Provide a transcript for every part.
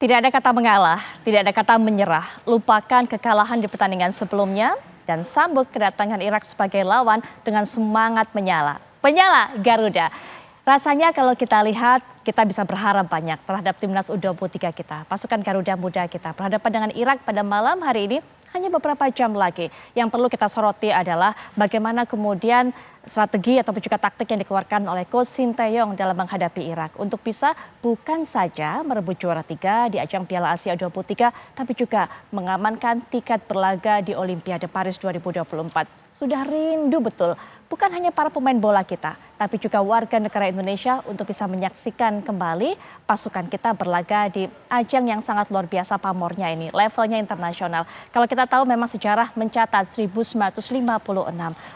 Tidak ada kata mengalah, tidak ada kata menyerah. Lupakan kekalahan di pertandingan sebelumnya dan sambut kedatangan Irak sebagai lawan dengan semangat menyala. Penyala Garuda. Rasanya kalau kita lihat, kita bisa berharap banyak terhadap timnas U23 kita. Pasukan Garuda Muda kita berhadapan dengan Irak pada malam hari ini hanya beberapa jam lagi. Yang perlu kita soroti adalah bagaimana kemudian strategi ataupun juga taktik yang dikeluarkan oleh Coach Sinteyong dalam menghadapi Irak. Untuk bisa bukan saja merebut juara 3 di ajang Piala Asia U23, tapi juga mengamankan tiket berlaga di Olimpiade Paris 2024. Sudah rindu betul, bukan hanya para pemain bola kita, tapi juga warga negara Indonesia untuk bisa menyaksikan kembali pasukan kita berlaga di ajang yang sangat luar biasa pamornya ini, levelnya internasional. Kalau kita tahu memang sejarah mencatat 1956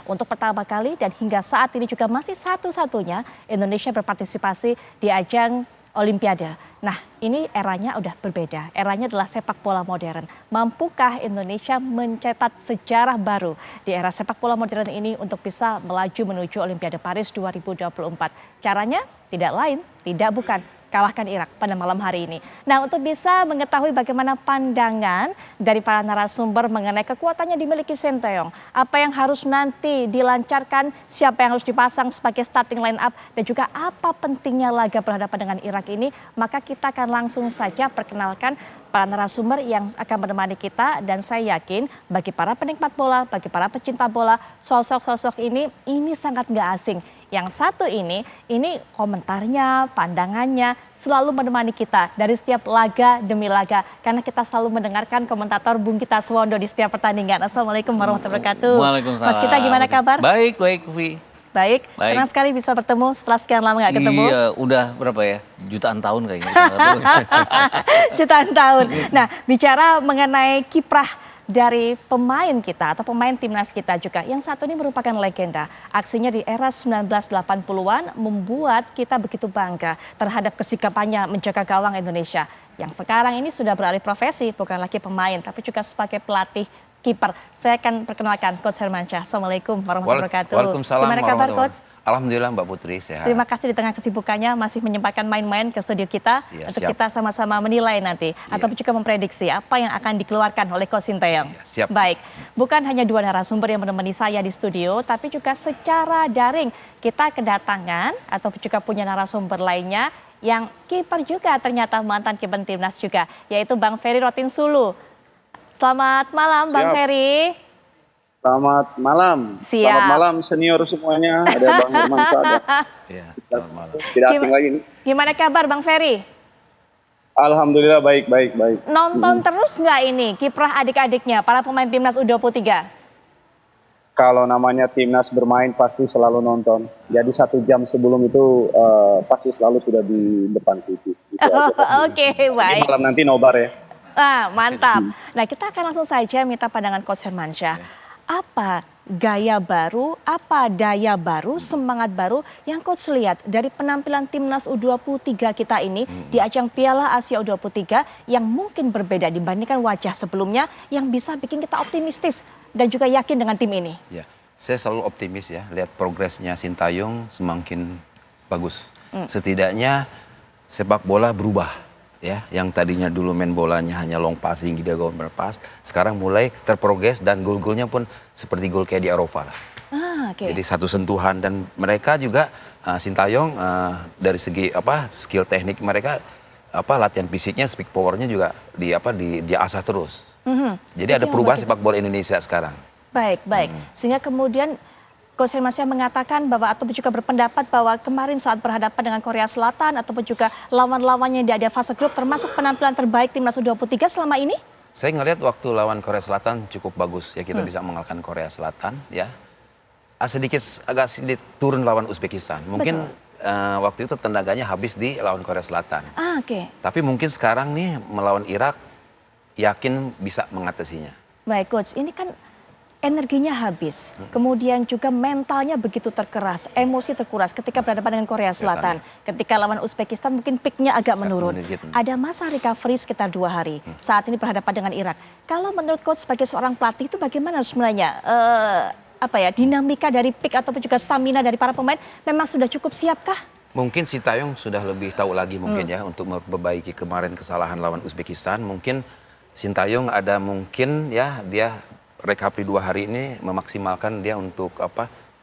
untuk pertama kali dan hingga saat ini juga masih satu-satunya Indonesia berpartisipasi di ajang Olimpiade. Nah, ini eranya udah berbeda. Eranya adalah sepak bola modern. Mampukah Indonesia mencetak sejarah baru di era sepak bola modern ini untuk bisa melaju menuju Olimpiade Paris 2024? Caranya tidak lain, tidak bukan kalahkan Irak pada malam hari ini. Nah, untuk bisa mengetahui bagaimana pandangan dari para narasumber mengenai kekuatannya dimiliki Sinteyong, apa yang harus nanti dilancarkan, siapa yang harus dipasang sebagai starting line up, dan juga apa pentingnya laga berhadapan dengan Irak ini, maka kita akan langsung saja perkenalkan para narasumber yang akan menemani kita, dan saya yakin bagi para penikmat bola, bagi para pecinta bola, sosok-sosok ini sangat gak asing. Yang satu ini komentarnya, pandangannya selalu menemani kita dari setiap laga demi laga. Karena kita selalu mendengarkan komentator Bung Gita Suwondo di setiap pertandingan. Assalamualaikum warahmatullahi wabarakatuh. Waalaikumsalam. Mas Gita, gimana kabar? Baik, Vi. Baik, senang sekali bisa bertemu setelah sekian lama gak ketemu. Iya, udah berapa ya? Jutaan tahun kayaknya. Jutaan tahun. Nah, bicara mengenai kiprah dari pemain kita atau pemain timnas kita juga. Yang satu ini merupakan legenda. Aksinya di era 1980-an membuat kita begitu bangga terhadap kesikapannya menjaga gawang Indonesia. Yang sekarang ini sudah beralih profesi, bukan lagi pemain, tapi juga sebagai pelatih kiper. Saya akan perkenalkan Coach Hermansyah. Assalamualaikum warahmatullahi wabarakatuh. Waalaikumsalam. Gimana kabar, Coach? Alhamdulillah Mbak Putri, sehat. Terima kasih di tengah kesibukannya masih menyempatkan main-main ke studio kita untuk siap. kita sama-sama menilai nanti ataupun juga memprediksi apa yang akan dikeluarkan oleh Coach Sinteyong. Siap. Baik, bukan hanya dua narasumber yang menemani saya di studio, tapi juga secara daring kita kedatangan ataupun juga punya narasumber lainnya yang kiper juga ternyata mantan kiper timnas juga, yaitu Bang Ferry Rotinsulu. Selamat malam, Bang Ferry. Selamat malam. Siap. Selamat malam senior semuanya. Ada Bang Hermansyah. Iya, selamat malam. Tidak asing lagi nih. Gimana kabar Bang Ferry? Alhamdulillah baik. Nonton terus nggak ini kiprah adik-adiknya, para pemain timnas U23? Kalau namanya timnas bermain pasti selalu nonton. Jadi 1 jam sebelum itu pasti selalu sudah di depan TV. Oke, baik. Malam nanti nobar ya. Mantap. Nah, kita akan langsung saja minta pandangan Coach Hermansyah. Apa gaya baru, apa daya baru, semangat baru yang Coach lihat dari penampilan timnas U23 kita ini di ajang Piala Asia U23 yang mungkin berbeda dibandingkan wajah sebelumnya yang bisa bikin kita optimistis dan juga yakin dengan tim ini? Ya, saya selalu optimis ya, lihat progresnya Sintayong semakin bagus. Setidaknya sepak bola berubah. Ya, yang tadinya dulu main bolanya hanya long passing, gawang berpas, sekarang mulai terprogres dan gol-golnya pun seperti gol kayak di Eropa lah. Okay. Jadi satu sentuhan dan mereka juga Sintayong dari segi skill teknik mereka latihan fisiknya, speed powernya juga diasah terus. Jadi ada perubahan sepak bola Indonesia sekarang. Baik. Sehingga kemudian Coach Hermansyah mengatakan bahwa ataupun juga berpendapat bahwa kemarin saat berhadapan dengan Korea Selatan ataupun juga lawan-lawannya di fase grup termasuk penampilan terbaik timnas U23 selama ini? Saya ngelihat waktu lawan Korea Selatan cukup bagus ya, kita bisa mengalahkan Korea Selatan ya. Agak sedikit turun lawan Uzbekistan. Mungkin waktu itu tenaganya habis di lawan Korea Selatan. Oke. Tapi mungkin sekarang nih melawan Irak yakin bisa mengatasinya. Baik Coach, ini kan energinya habis, kemudian juga mentalnya begitu terkeras, emosi terkuras ketika berhadapan dengan Korea Selatan. Ketika lawan Uzbekistan mungkin peaknya agak menurun. Ada masa recovery sekitar 2 hari. Saat ini berhadapan dengan Irak. Kalau menurut Coach sebagai seorang pelatih itu bagaimana sebenarnya dinamika dari peak ataupun juga stamina dari para pemain memang sudah cukup siapkah? Mungkin Sintayong sudah lebih tahu lagi mungkin ya untuk memperbaiki kemarin kesalahan lawan Uzbekistan. Mungkin Sintayong ada mungkin ya dia recovery 2 hari ini memaksimalkan dia untuk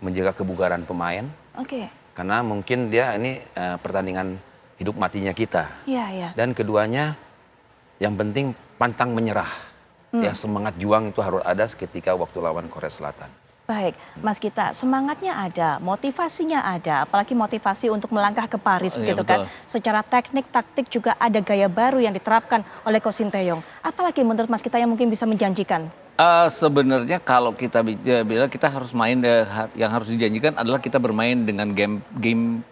menjaga kebugaran pemain. Oke. Karena mungkin dia ini pertandingan hidup matinya kita. Iya, iya. Dan keduanya yang penting pantang menyerah. Ya semangat juang itu harus ada ketika waktu lawan Korea Selatan. Baik, Mas Gita, semangatnya ada, motivasinya ada, apalagi motivasi untuk melangkah ke Paris Iya, begitu kan. betul. Secara teknik, taktik juga ada gaya baru yang diterapkan oleh Coach Sintayong. Apalagi menurut Mas Gita yang mungkin bisa menjanjikan? Sebenarnya kalau kita bilang kita harus main, yang harus dijanjikan adalah kita bermain dengan game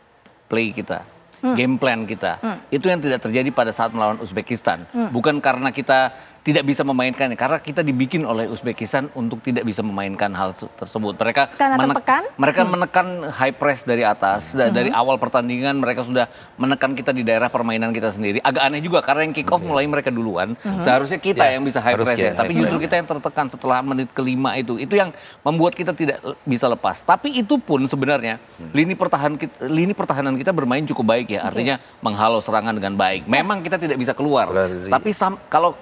play kita. Game plan kita. Itu yang tidak terjadi pada saat melawan Uzbekistan. Bukan karena kita tidak bisa memainkannya, karena kita dibikin oleh Uzbekistan untuk tidak bisa memainkan hal tersebut. Mereka Karena tertekan? mereka menekan high press dari atas. Dari awal pertandingan mereka sudah menekan kita di daerah permainan kita sendiri. Agak aneh juga karena yang kick off mulai mereka duluan. Seharusnya kita yang bisa high press ya. harusnya Tapi high justru press. kita yang tertekan setelah menit kelima itu. Itu yang membuat kita tidak bisa lepas. Tapi itu pun sebenarnya lini pertahanan kita bermain cukup baik ya. Artinya menghalau serangan dengan baik. Memang kita tidak bisa keluar. Tapi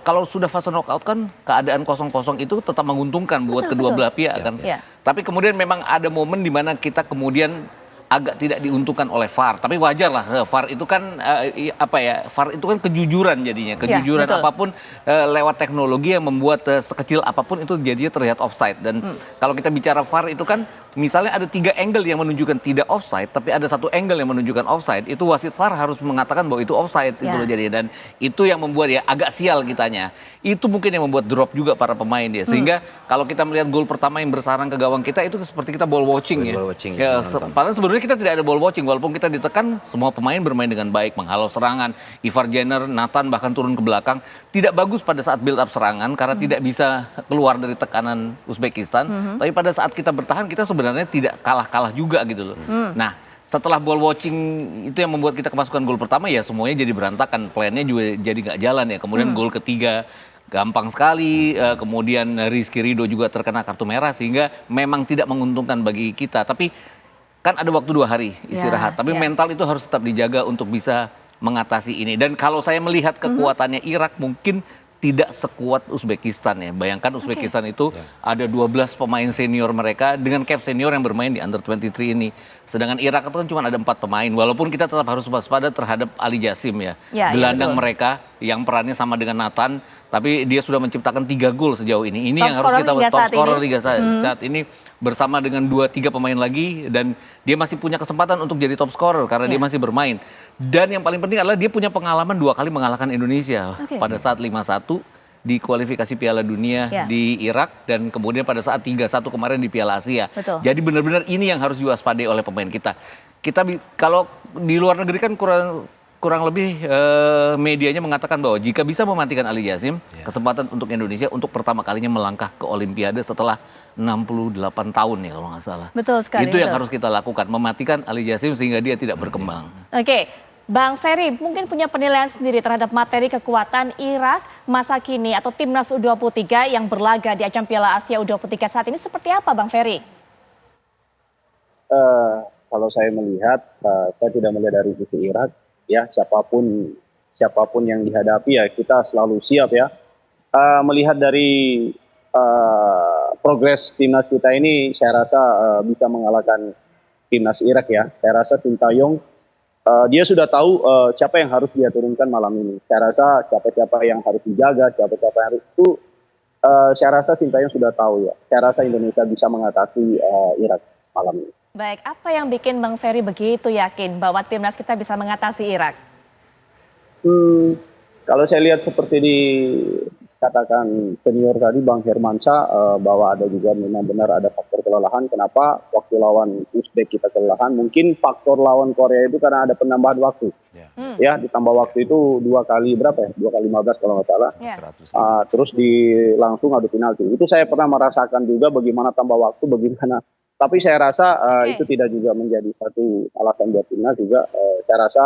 kalau sudah fase knockout kan keadaan kosong-kosong itu tetap menguntungkan buat Betul, kedua betul. belah pihak kan. Iya. Tapi kemudian memang ada momen di mana kita kemudian agak tidak diuntungkan oleh VAR. Tapi wajar lah, VAR itu kan VAR itu kan kejujuran jadinya. Kejujuran betul. apapun lewat teknologi yang membuat sekecil apapun itu jadinya terlihat offside. Dan kalau kita bicara VAR itu kan misalnya ada 3 angle yang menunjukkan tidak offside, tapi ada 1 angle yang menunjukkan offside, itu wasit VAR harus mengatakan bahwa itu offside itu Ya. loh jadinya. Dan itu yang membuat ya agak sial kitanya. Itu mungkin yang membuat drop juga para pemain dia. Sehingga kalau kita melihat gol pertama yang bersarang ke gawang kita itu seperti kita ball watching ya. Ball watching, Ya, nonton. padahal sebenarnya kita tidak ada ball watching, walaupun kita ditekan, semua pemain bermain dengan baik, menghalau serangan. Ivar Jenner, Nathan bahkan turun ke belakang. Tidak bagus pada saat build up serangan karena tidak bisa keluar dari tekanan Uzbekistan. Tapi pada saat kita bertahan, kita sebenarnya tidak kalah-kalah juga gitu loh. Nah, setelah ball watching itu yang membuat kita kemasukan gol pertama ya semuanya jadi berantakan. Plannya juga jadi nggak jalan ya. Kemudian gol ketiga gampang sekali, kemudian Rizky Ridho juga terkena kartu merah sehingga memang tidak menguntungkan bagi kita. Tapi kan ada waktu 2 hari istirahat, tapi mental itu harus tetap dijaga untuk bisa mengatasi ini. Dan kalau saya melihat kekuatannya Irak mungkin tidak sekuat Uzbekistan ya. Bayangkan Uzbekistan itu ada 12 pemain senior mereka dengan cap senior yang bermain di under 23 ini. Sedangkan Irak itu kan cuma ada 4 pemain. Walaupun kita tetap harus waspada terhadap Ali Jassim ya. Ya, Gelandang betul. mereka yang perannya sama dengan Nathan, tapi dia sudah menciptakan 3 gol sejauh ini. Ini Top yang harus scorer kita hingga top saat scorer ini. liga saat ini bersama dengan 2-3 pemain lagi dan dia masih punya kesempatan untuk jadi top scorer karena dia masih bermain. Dan yang paling penting adalah dia punya pengalaman 2 kali mengalahkan Indonesia pada saat 5-1 di kualifikasi Piala Dunia di Irak dan kemudian pada saat 3-1 kemarin di Piala Asia. Betul. Jadi benar-benar ini yang harus diwaspadai oleh pemain kita. Kalau di luar negeri kan kurang lebih medianya mengatakan bahwa jika bisa mematikan Ali Jassim, kesempatan untuk Indonesia untuk pertama kalinya melangkah ke Olimpiade setelah 68 tahun ya kalau nggak salah. Betul sekali. Itu yang betul. harus kita lakukan, mematikan Ali Jassim sehingga dia tidak berkembang. Oke, Bang Ferry mungkin punya penilaian sendiri terhadap materi kekuatan Irak masa kini atau timnas U23 yang berlaga di ajang Piala Asia U23 saat ini seperti apa Bang Ferry? Kalau saya melihat, saya tidak melihat dari sisi Irak, ya siapapun yang dihadapi ya kita selalu siap ya. Melihat dari progres timnas kita ini, saya rasa bisa mengalahkan timnas Irak ya. Saya rasa Sintayong dia sudah tahu siapa yang harus dia turunkan malam ini. Saya rasa siapa-siapa yang harus dijaga, siapa-siapa yang harus itu, saya rasa Sintayong sudah tahu ya. Saya rasa Indonesia bisa mengatasi Irak malam ini. Baik, apa yang bikin Bang Ferry begitu yakin bahwa timnas kita bisa mengatasi Irak? Kalau saya lihat seperti dikatakan senior tadi Bang Hermansyah, bahwa ada juga memang benar ada faktor kelelahan. Kenapa waktu lawan Uzbek kita kelelahan? Mungkin faktor lawan Korea itu karena ada penambahan waktu. Ya, ditambah waktu itu 2 kali berapa ya? 2 kali 15 kalau nggak salah. Ya. 100. Terus langsung adu penalti. Itu saya pernah merasakan juga bagaimana tambah waktu, bagaimana. Tapi saya rasa itu tidak juga menjadi satu alasan buat timnas juga. Saya rasa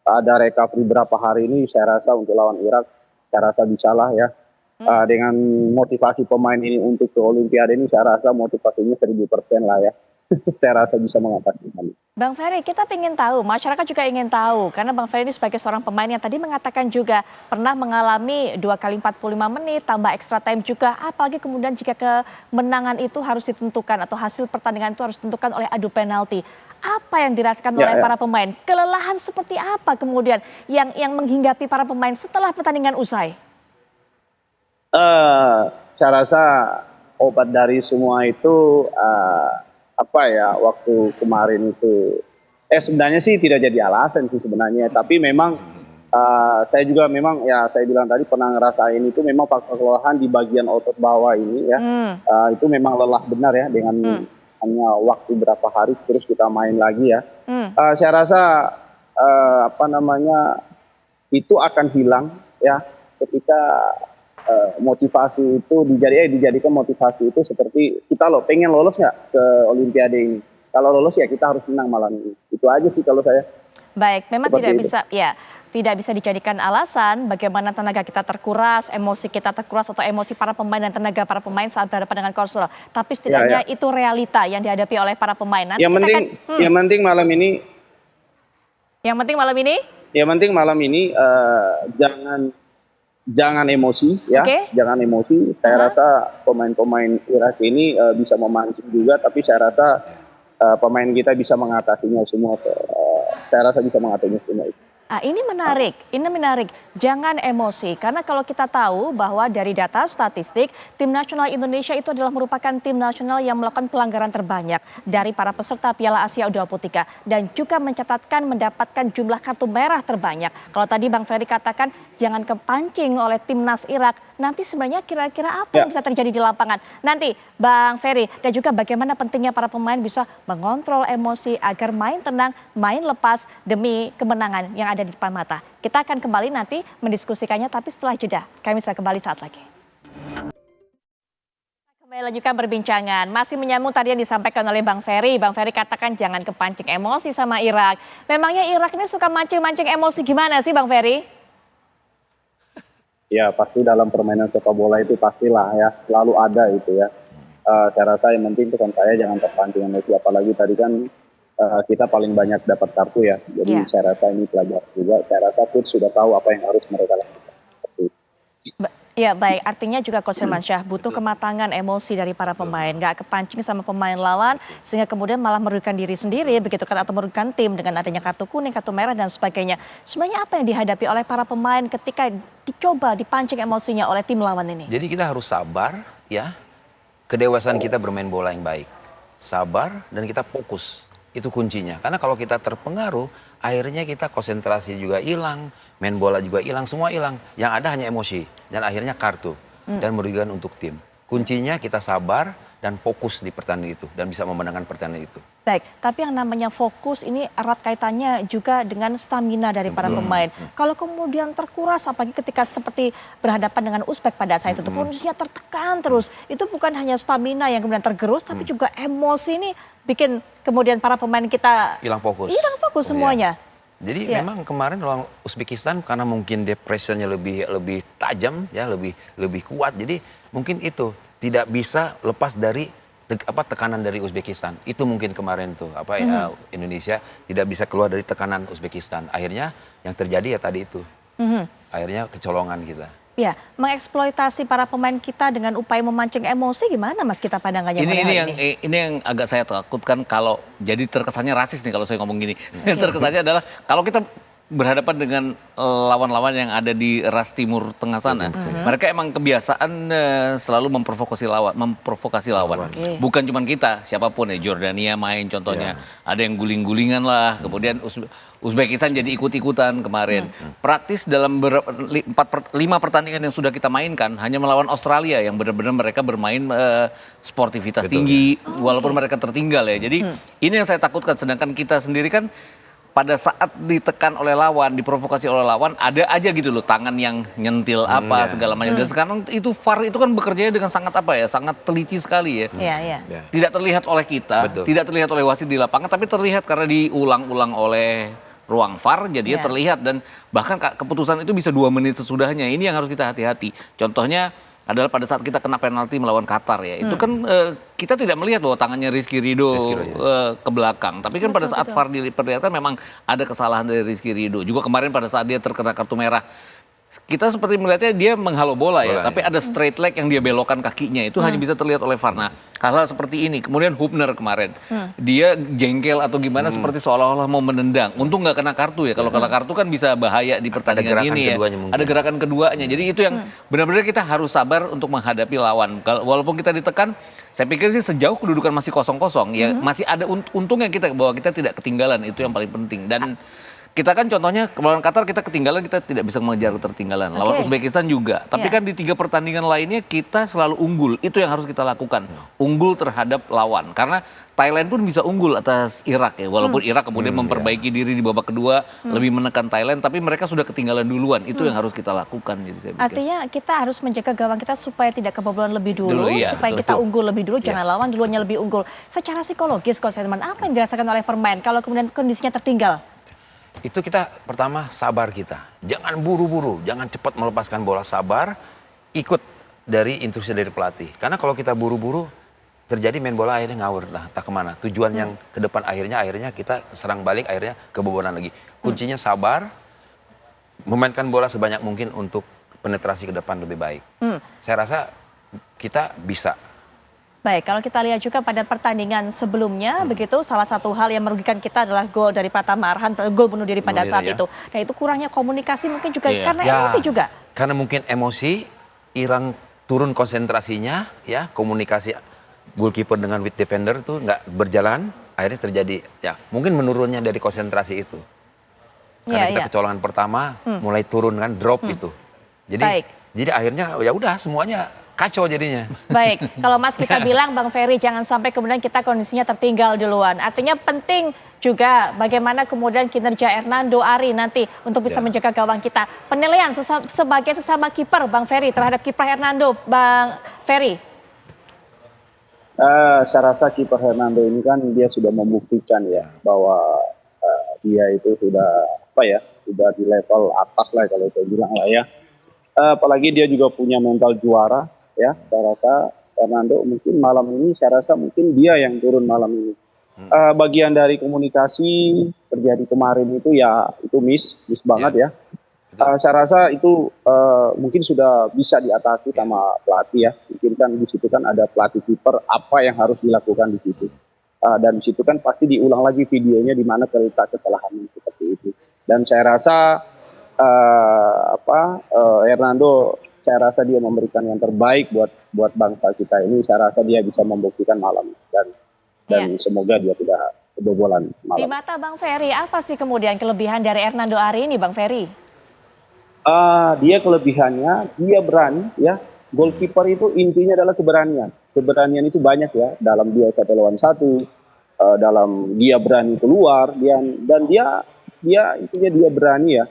ada recovery berapa hari ini. Saya rasa untuk lawan Irak, saya rasa bisa lah ya. Dengan motivasi pemain ini untuk ke Olimpiade ini, saya rasa motivasinya 1000% lah ya. saya rasa bisa mengatasi hal itu. Bang Ferry, kita ingin tahu, masyarakat juga ingin tahu, karena Bang Ferry ini sebagai seorang pemain yang tadi mengatakan juga pernah mengalami 2 kali 45 menit, tambah extra time juga, apalagi kemudian jika kemenangan itu harus ditentukan atau hasil pertandingan itu harus ditentukan oleh adu penalti. Apa yang dirasakan oleh para pemain? Kelelahan seperti apa kemudian yang menghinggapi para pemain setelah pertandingan usai? Saya rasa obat dari semua itu waktu kemarin itu sebenarnya sih tidak jadi alasan sih sebenarnya, tapi memang saya juga memang ya saya bilang tadi pernah ngerasain itu memang faktor kelelahan di bagian otot bawah ini ya. Itu memang lelah benar ya dengan hanya waktu berapa hari terus kita main lagi ya. Saya rasa itu akan hilang ya ketika motivasi itu dijadikan motivasi itu seperti kita pengen lolos nggak ke Olimpiade ini. Kalau lolos ya kita harus menang malam ini. Itu aja sih kalau saya. Baik, memang Seperti tidak bisa dijadikan alasan bagaimana tenaga kita terkuras, emosi kita terkuras atau emosi para pemain dan tenaga para pemain saat berhadapan dengan Korsel. Tapi setidaknya itu realita yang dihadapi oleh para pemain. Nanti yang penting malam ini. Yang penting malam ini? Yang penting malam ini jangan emosi ya, jangan emosi. Saya rasa pemain-pemain Irak ini bisa memancing juga, tapi saya rasa pemain kita bisa mengatasinya semua. Saya rasa bisa mengatasinya semua itu. Ini menarik. Jangan emosi, karena kalau kita tahu bahwa dari data statistik, tim nasional Indonesia itu adalah merupakan tim nasional yang melakukan pelanggaran terbanyak dari para peserta Piala Asia U23 dan juga mencatatkan mendapatkan jumlah kartu merah terbanyak. Kalau tadi Bang Ferry katakan jangan kepancing oleh timnas Irak, nanti sebenarnya kira-kira apa yang bisa terjadi di lapangan? Nanti Bang Ferry dan juga bagaimana pentingnya para pemain bisa mengontrol emosi agar main tenang, main lepas demi kemenangan yang ada di depan mata. Kita akan kembali nanti mendiskusikannya, tapi setelah jeda. Kami sudah kembali saat lagi. Kembali lanjutkan perbincangan. Masih menyambung tadi yang disampaikan oleh Bang Ferry. Bang Ferry katakan jangan kepancing emosi sama Irak. Memangnya Irak ini suka mancing-mancing emosi gimana sih Bang Ferry? Ya pasti dalam permainan sepak bola itu pastilah ya, selalu ada itu ya. Saya rasa yang penting bukan saya jangan terpancing emosi, apalagi tadi kan kita paling banyak dapat kartu ya. Jadi saya rasa ini pelajaran juga. Saya rasa coach sudah tahu apa yang harus mereka lakukan. Ya baik, artinya juga Coach Firmansyah butuh kematangan emosi dari para pemain. Nggak kepancing sama pemain lawan sehingga kemudian malah merugikan diri sendiri begitu kan, atau merugikan tim dengan adanya kartu kuning, kartu merah dan sebagainya. Sebenarnya apa yang dihadapi oleh para pemain ketika dicoba dipancing emosinya oleh tim lawan ini? Jadi kita harus sabar ya. Kedewasaan kita bermain bola yang baik. Sabar dan kita fokus. Itu kuncinya. Karena kalau kita terpengaruh, akhirnya kita konsentrasi juga hilang, main bola juga hilang, semua hilang. Yang ada hanya emosi dan akhirnya kartu dan merugikan untuk tim. Kuncinya kita sabar dan fokus di pertandingan itu dan bisa memenangkan pertandingan itu. Baik, tapi yang namanya fokus ini erat kaitannya juga dengan stamina dari para pemain. Kalau kemudian terkuras, apalagi ketika seperti berhadapan dengan Uzbek pada saat itu, kondisinya tertekan terus. Itu bukan hanya stamina yang kemudian tergerus, tapi juga emosi ini bikin kemudian para pemain kita hilang fokus. Hilang fokus semuanya. Jadi memang kemarin lawan Uzbekistan karena mungkin depresinya lebih tajam ya, lebih kuat. Jadi mungkin itu tidak bisa lepas dari tekanan dari Uzbekistan. Itu mungkin kemarin tuh Indonesia tidak bisa keluar dari tekanan Uzbekistan. Akhirnya yang terjadi ya tadi itu. Akhirnya kecolongan kita. Ya, mengeksploitasi para pemain kita dengan upaya memancing emosi gimana Mas kita pandangannya? Ini yang agak saya takutkan kalau jadi terkesannya rasis nih kalau saya ngomong gini. Terkesannya adalah kalau kita berhadapan dengan lawan-lawan yang ada di ras Timur Tengah sana. Mereka emang kebiasaan selalu memprovokasi lawan. Bukan cuma kita, siapapun ya, Jordania main contohnya. Ada yang guling-gulingan lah, kemudian Uzbekistan jadi ikut-ikutan kemarin. Praktis dalam 5 pertandingan yang sudah kita mainkan hanya melawan Australia yang benar-benar mereka bermain sportivitas tinggi walaupun mereka tertinggal ya. Jadi ini yang saya takutkan, sedangkan kita sendiri kan pada saat ditekan oleh lawan, diprovokasi oleh lawan, ada aja gitu loh tangan yang nyentil segala macam. Dan sekarang itu VAR itu kan bekerjanya dengan sangat sangat teliti sekali ya. Tidak terlihat oleh kita, tidak terlihat oleh wasit di lapangan, tapi terlihat karena diulang-ulang oleh ruang VAR, jadinya terlihat dan bahkan keputusan itu bisa 2 menit sesudahnya. Ini yang harus kita hati-hati. Contohnya adalah pada saat kita kena penalti melawan Qatar ya. Itu kan kita tidak melihat bahwa tangannya Rizky Ridho ke belakang. Tapi kan pada saat VAR diperlihatkan memang ada kesalahan dari Rizky Ridho. Juga kemarin pada saat dia terkena kartu merah, kita seperti melihatnya dia menghalau bola ya, tapi ada straight leg yang dia belokkan kakinya, itu hanya bisa terlihat oleh VAR. Nah, hal-hal seperti ini. Kemudian Hubner kemarin, dia jengkel atau gimana seperti seolah-olah mau menendang. Untung nggak kena kartu ya, kalau kena kartu kan bisa bahaya di pertandingan ini ya. Ada gerakan keduanya, jadi itu yang benar-benar kita harus sabar untuk menghadapi lawan. Walaupun kita ditekan, saya pikir sih sejauh kedudukan masih 0-0 ya, masih ada untungnya kita bahwa kita tidak ketinggalan, itu yang paling penting. Dan kita kan contohnya lawan Qatar kita ketinggalan, kita tidak bisa mengejar ketertinggalan. Lawan Uzbekistan juga. Tapi kan di 3 pertandingan lainnya kita selalu unggul. Itu yang harus kita lakukan. Unggul terhadap lawan. Karena Thailand pun bisa unggul atas Irak ya. Walaupun Irak kemudian memperbaiki diri di babak kedua, lebih menekan Thailand. Tapi mereka sudah ketinggalan duluan. Itu yang harus kita lakukan. Jadi saya pikir. Artinya kita harus menjaga gawang kita supaya tidak kebobolan lebih dulu. Iya, supaya kita unggul lebih dulu. Jangan lawan duluannya lebih unggul. Secara psikologis, Coach Herman, apa yang dirasakan oleh pemain kalau kemudian kondisinya tertinggal? Itu kita pertama sabar kita. Jangan buru-buru, jangan cepat melepaskan bola, sabar, ikut dari instruksi dari pelatih. Karena kalau kita buru-buru, terjadi main bola akhirnya ngawur lah, tak kemana. Tujuan yang ke depan akhirnya kita serang balik, akhirnya kebobolan lagi. Kuncinya sabar, memainkan bola sebanyak mungkin untuk penetrasi ke depan lebih baik. Saya rasa kita bisa. Baik, kalau kita lihat juga pada pertandingan sebelumnya, begitu salah satu hal yang merugikan kita adalah gol dari Pratama Arhan, gol bunuh diri pada saat itu. Nah itu kurangnya komunikasi mungkin juga karena emosi juga. Karena mungkin emosi, Irang turun konsentrasinya, ya komunikasi goalkeeper dengan with defender itu nggak berjalan, akhirnya terjadi ya mungkin menurunnya dari konsentrasi itu. Karena kita kecolongan pertama, mulai turun kan, drop itu. Jadi akhirnya ya udah semuanya kacau jadinya. Baik, kalau Mas kita bilang Bang Ferry jangan sampai kemudian kita kondisinya tertinggal duluan. Artinya penting juga bagaimana kemudian kinerja Hernando Ari nanti untuk bisa menjaga gawang kita. Penilaian sebagai sesama kiper Bang Ferry terhadap kiper Hernando, Bang Ferry. Saya rasa kiper Hernando ini kan dia sudah membuktikan ya bahwa dia itu sudah sudah di level atas lah kalau saya bilang lah ya. Apalagi dia juga punya mental juara. Ya, saya rasa Hernando mungkin malam ini, saya rasa mungkin dia yang turun malam ini. Bagian dari komunikasi terjadi kemarin itu ya itu miss banget ya. Saya rasa itu mungkin sudah bisa diatasi sama pelatih ya. Mungkin kan di situ kan ada pelatih kiper apa yang harus dilakukan di situ. Dan di situ kan pasti diulang lagi videonya di mana terletak kesalahan seperti itu. Dan saya rasa Hernando, saya rasa dia memberikan yang terbaik buat bangsa kita ini. Saya rasa dia bisa membuktikan malam dan semoga dia tidak kebobolan malam. Di mata Bang Ferry, apa sih kemudian kelebihan dari Hernando Ari ini, Bang Ferry? Dia kelebihannya, dia berani ya. Goalkeeper itu intinya adalah keberanian. Keberanian itu banyak ya dalam dia 1 lawan 1, dalam dia berani keluar dan dia intinya dia berani ya.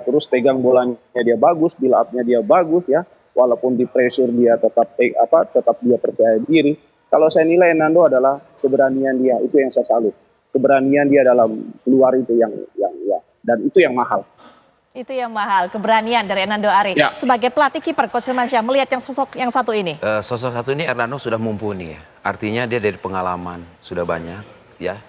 Terus pegang bolanya dia bagus, build up-nya dia bagus ya. Walaupun di pressure dia tetap dia percaya diri. Kalau saya nilai Hernando adalah keberanian dia, itu yang saya salut. Keberanian dia dalam keluar itu yang dan itu yang mahal. Itu yang mahal, keberanian dari Hernando Ari. Ya. Sebagai pelatih kiper, Coach Hermansyah melihat yang sosok yang satu ini. Sosok satu ini Hernando sudah mumpuni ya. Artinya dia dari pengalaman sudah banyak ya.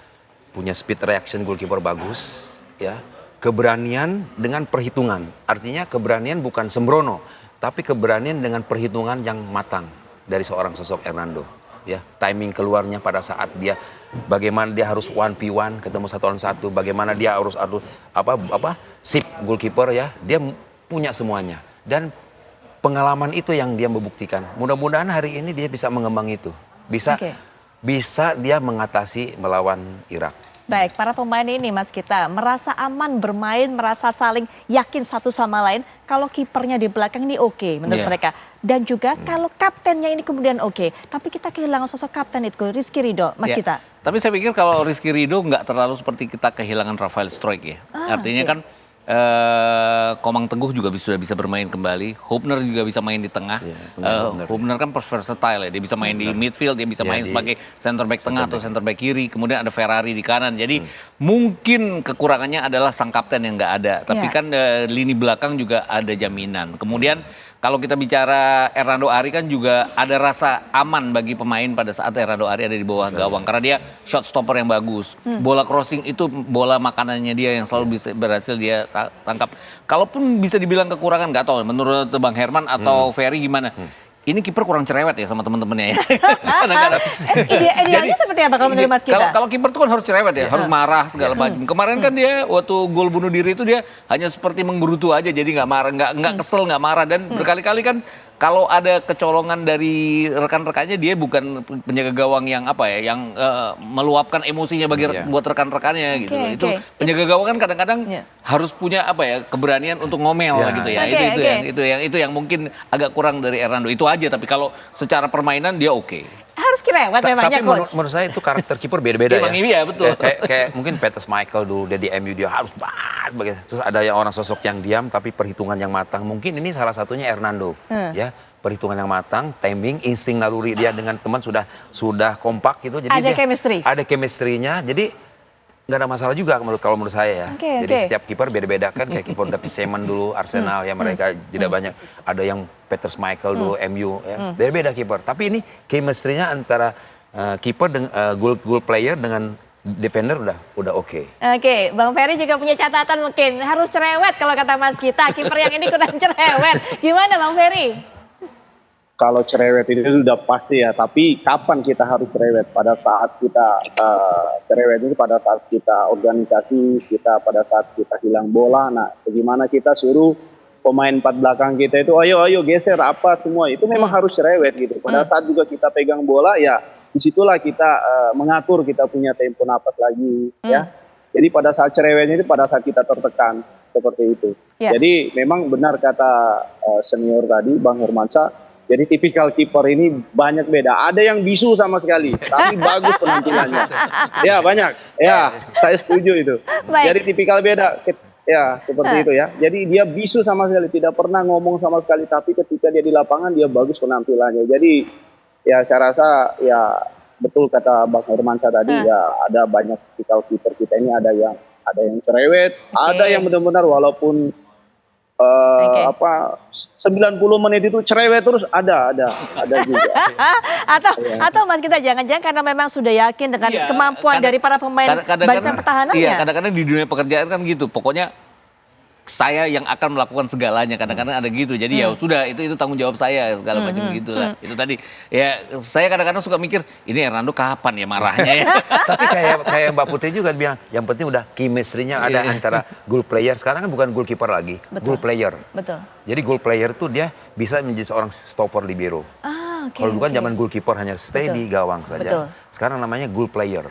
Punya speed reaction goalkeeper bagus ya. Keberanian dengan perhitungan. Artinya keberanian bukan sembrono, tapi keberanian dengan perhitungan yang matang dari seorang sosok Hernando. Ya, timing keluarnya pada saat dia bagaimana dia harus 1v1 ketemu 1 lawan 1, bagaimana dia harus sip goalkeeper ya. Dia punya semuanya dan pengalaman itu yang dia membuktikan. Mudah-mudahan hari ini dia bisa mengembang itu. Bisa dia mengatasi melawan Irak. Baik, para pemain ini Mas kita merasa aman bermain, merasa saling yakin satu sama lain kalau kipernya di belakang ini oke menurut mereka. Dan juga kalau kaptennya ini kemudian oke. Tapi kita kehilangan sosok kapten itu, Rizky Ridho, Mas kita. Tapi saya pikir kalau Rizky Ridho nggak terlalu seperti kita kehilangan Rafael Struijk ya. Artinya kan Komang Teguh juga sudah bisa bermain kembali. Hubner juga bisa main di tengah. Iya, tengah Hubner kan versatile ya. Dia bisa main di midfield, dia bisa Ya, main di sebagai center back tengah atau center back kiri. Kemudian ada Ferrari di kanan. Jadi mungkin kekurangannya adalah sang kapten yang nggak ada. Tapi Ya. kan lini belakang juga ada jaminan. Kemudian kalau kita bicara Hernando Ari kan juga ada rasa aman bagi pemain pada saat Hernando Ari ada di bawah gawang. Karena dia shot stopper yang bagus. Bola crossing itu bola makanannya dia yang selalu bisa berhasil dia tangkap. Kalaupun bisa dibilang kekurangan, nggak tahu menurut Bang Herman atau Ferry gimana? Ini kiper kurang cerewet ya sama teman-temannya ya. Idealnya seperti apa kalau menurut Mas kita? Kalau kiper tuh kan harus cerewet ya, harus marah segala macam. Kemarin kan dia waktu gol bunuh diri itu dia hanya seperti menggerutu aja, jadi nggak marah, nggak kesel, nggak marah, dan berkali-kali kan kalau ada kecolongan dari rekan-rekannya, dia bukan penjaga gawang yang apa ya, yang meluapkan emosinya buat rekan-rekannya gitu. Itu penjaga gawang kan kadang-kadang harus punya apa ya, keberanian untuk ngomel gitu ya. Itu yang mungkin agak kurang dari Hernando. Itu aja, tapi kalau secara permainan dia oke. Harus cerewet memangnya, Tapi coach. menurut saya itu karakter kiper beda-beda ya. Iya betul. Kayak mungkin Peters Michael dulu dia di MU dia harus banget begitu. Terus ada yang orang sosok yang diam tapi perhitungan yang matang. Mungkin ini salah satunya Hernando. Ya, perhitungan yang matang, timing, insting naluri dia dengan teman sudah kompak gitu. Jadi Ada chemistry. Ada chemistry-nya. Jadi nggak ada masalah juga kalau menurut saya ya. Jadi setiap kiper beda-beda kan, kayak kiper David Seaman dulu Arsenal ya, mereka jeda banyak. Ada yang Peters Michael dulu MU ya. Beda-beda kiper. Tapi ini chemistry-nya antara kiper dengan goal player dengan defender udah oke. Oke, Bang Ferry juga punya catatan mungkin harus cerewet kalau kata Mas kita. Kiper yang ini kurang cerewet. Gimana Bang Ferry? Kalau cerewet itu sudah pasti ya, tapi kapan kita harus cerewet? Pada saat kita cerewet itu pada saat kita organisasi, pada saat kita hilang bola. Nah, bagaimana kita suruh pemain empat belakang kita itu, ayo geser apa semua, itu memang harus cerewet gitu. Pada saat juga kita pegang bola ya, disitulah kita mengatur kita punya tempo napas lagi ya. Jadi pada saat cerewetnya itu pada saat kita tertekan seperti itu. Jadi memang benar kata senior tadi Bang Hermansyah. Jadi tipikal kiper ini banyak beda. Ada yang bisu sama sekali, tapi bagus penampilannya. Ya banyak. Ya, saya setuju itu. Jadi tipikal beda. Ya, seperti itu ya. Jadi dia bisu sama sekali, tidak pernah ngomong sama sekali. Tapi ketika dia di lapangan, dia bagus penampilannya. Jadi ya saya rasa ya betul kata Bang Hermansyah tadi, ya ada banyak tipikal kiper kita ini, ada yang cerewet, ada yang benar-benar walaupun 90 menit itu cerewet terus, ada juga. Atau Mas kita jangan-jangan karena memang sudah yakin dengan kemampuan dari para pemain barisan pertahanannya. Iya, kadang-kadang di dunia pekerjaan kan gitu. Pokoknya saya yang akan melakukan segalanya, kadang-kadang ada gitu. Jadi ya sudah, itu tanggung jawab saya segala macam gitulah. Itu tadi ya, saya kadang-kadang suka mikir ini Hernando kapan ya marahnya ya. Tapi kayak Mbak Putri juga bilang, yang penting udah chemistry-nya ada antara goal player. Sekarang kan bukan goalkeeper lagi, goal player. Betul. Jadi goal player tuh dia bisa menjadi seorang stopper libero. Kalau dulu kan zaman goalkeeper hanya stay di gawang saja. Sekarang namanya goal player.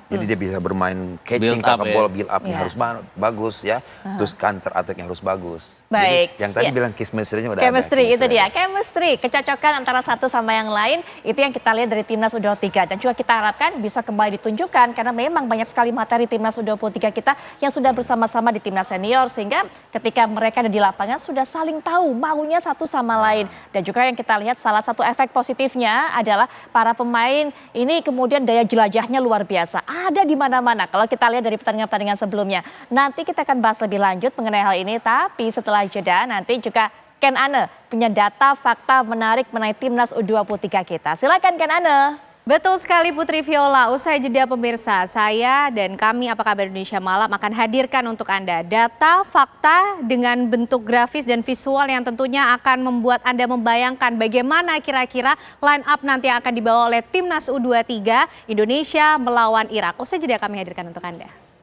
Jadi dia bisa bermain catching, tangkap bola, build up-nya harus bagus ya. Terus counter attack-nya harus bagus. Baik. Jadi yang tadi bilang chemistry-nya udah chemistry, ada. itu dia. Chemistry, kecocokan antara satu sama yang lain. Itu yang kita lihat dari Timnas U23. Dan juga kita harapkan bisa kembali ditunjukkan. Karena memang banyak sekali materi Timnas U23 kita yang sudah bersama-sama di Timnas Senior. Sehingga ketika mereka ada di lapangan sudah saling tahu maunya satu sama lain. Dan juga yang kita lihat salah satu efek positifnya adalah para pemain ini kemudian daya jelajahnya luar biasa. Ada di mana-mana kalau kita lihat dari pertandingan-pertandingan sebelumnya. Nanti kita akan bahas lebih lanjut mengenai hal ini. Tapi setelah jeda nanti juga Ken Ane punya data fakta menarik mengenai Timnas U23 kita. Silakan Ken Ane. Betul sekali Putri Viola, usai jeda pemirsa, saya dan kami Apa Kabar Indonesia Malam akan hadirkan untuk Anda data, fakta dengan bentuk grafis dan visual yang tentunya akan membuat Anda membayangkan bagaimana kira-kira line up nanti akan dibawa oleh Timnas U23 Indonesia melawan Irak. Usai jeda kami hadirkan untuk Anda.